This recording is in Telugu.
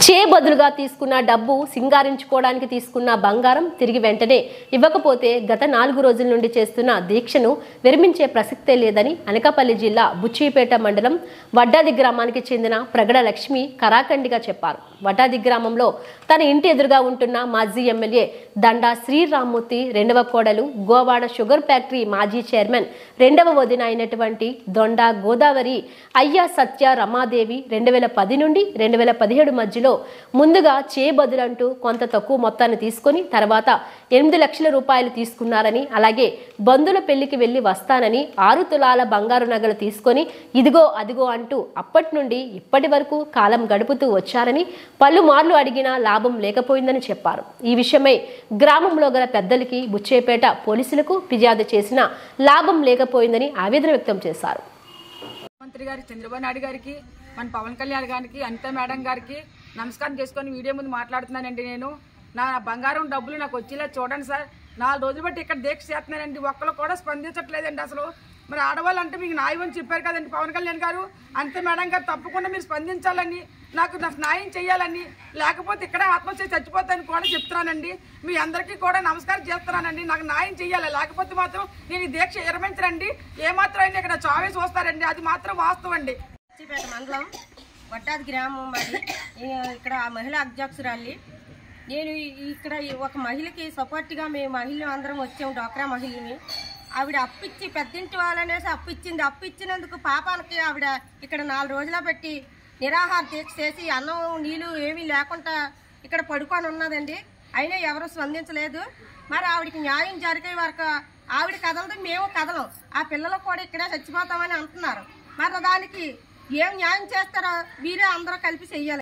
చే బదులుగా తీసుకున్న డబ్బు సింగారించుకోవడానికి తీసుకున్న బంగారం తిరిగి వెంటనే ఇవ్వకపోతే గత 4 రోజుల నుండి చేస్తున్న దీక్షను విరమించే ప్రసక్తే లేదని అనకాపల్లి జిల్లా బుచ్చిపేట మండలం వడ్డాది గ్రామానికి చెందిన ప్రగడ లక్ష్మి కరాఖండిగా చెప్పారు. వడ్డాది గ్రామంలో తన ఇంటి ఎదురుగా ఉంటున్న మాజీ ఎమ్మెల్యే దండా శ్రీరామ్మూర్తి రెండవ కోడలు, గోవాడ షుగర్ ఫ్యాక్టరీ మాజీ చైర్మన్ రెండవ వదిన అయినటువంటి దొండా గోదావరి అయ్యా సత్య రమాదేవి 2010 నుండి 2017 మధ్యలో ముందుగా చే బదులంటూ కొంత తక్కువ మొత్తాన్ని తీసుకొని తర్వాత 8 లక్షల రూపాయలు తీసుకున్నారని, అలాగే బంధుల పెళ్లికి వెళ్లి వస్తానని 6 తులాల బంగారు నగలు తీసుకొని ఇదిగో అదిగో అంటూ అప్పటి నుండి ఇప్పటి వరకు కాలం గడుపుతూ వచ్చారని, పలుమార్లు అడిగినా లాభం లేకపోయిందని చెప్పారు. ఈ విషయమై గ్రామంలో గల పెద్దలకి, బుచ్చేపేట పోలీసులకు ఫిర్యాదు చేసినా లాభం లేకపోయిందని ఆవేదన వ్యక్తం చేశారు. మంత్రి గారి చంద్రబాబు నాయుడు గారికి, మన పవన్ కళ్యాణ్ గారికి, అనిత మేడం గారికి నమస్కారం చేసుకొని వీడియో ముందు మాట్లాడుతున్నానండి. నేను నా బంగారం డబ్బులు నాకు వచ్చేలా చూడండి సార్. 4 రోజులు బట్టి ఇక్కడ దీక్ష చేస్తున్నానండి. ఒక్కరు కూడా స్పందించట్లేదండి అసలు. మరి ఆడవాళ్ళు అంటే మీకు న్యాయం అని చెప్పారు కదండి పవన్ కళ్యాణ్ గారు, అనిత మేడం గారు. తప్పకుండా మీరు స్పందించాలని, నాకు న్యాయం చేయాలని, లేకపోతే ఇక్కడే ఆత్మహత్య చచ్చిపోతానని కూడా చెప్తున్నానండి. మీ అందరికీ కూడా నమస్కారం చేస్తున్నానండి. నాకు న్యాయం చేయాలి, లేకపోతే మాత్రం నేను ఈ దీక్ష విరమించరండి. ఏమాత్రం అయినా ఇక్కడ చావే చూస్తారండి, అది మాత్రం వాస్తవం అండి. బుచ్చిపేట మండలం వడ్డాది గ్రామం మరి ఇక్కడ మహిళా అధ్యక్షురాలి. నేను ఇక్కడ ఒక మహిళకి సపోర్ట్గా మేము మహిళలు అందరం వచ్చాము, డ్వాక్రా మహిళని. ఆవిడ అప్పిచ్చి పెద్దింటి వాళ్ళనేసి అప్పిచ్చింది. అప్పిచ్చినందుకు పాపానికి ఆవిడ ఇక్కడ 4 రోజుల పెట్టి నిరాహార దీక్ష చేసి అన్నం నీళ్ళు ఏమీ లేకుండా ఇక్కడ పడుకొని ఉన్నదండి. అయినా ఎవరు స్పందించలేదు. మరి ఆవిడకి న్యాయం జరిగే వరకు ఆవిడ కదలదు, మేము కదలం. ఆ పిల్లలు కూడా ఇక్కడే చచ్చిపోతామని అంటున్నారు. మరి దానికి ఏం న్యాయం చేస్తారో మీరే అందరూ కలిపి చెయ్యాలి.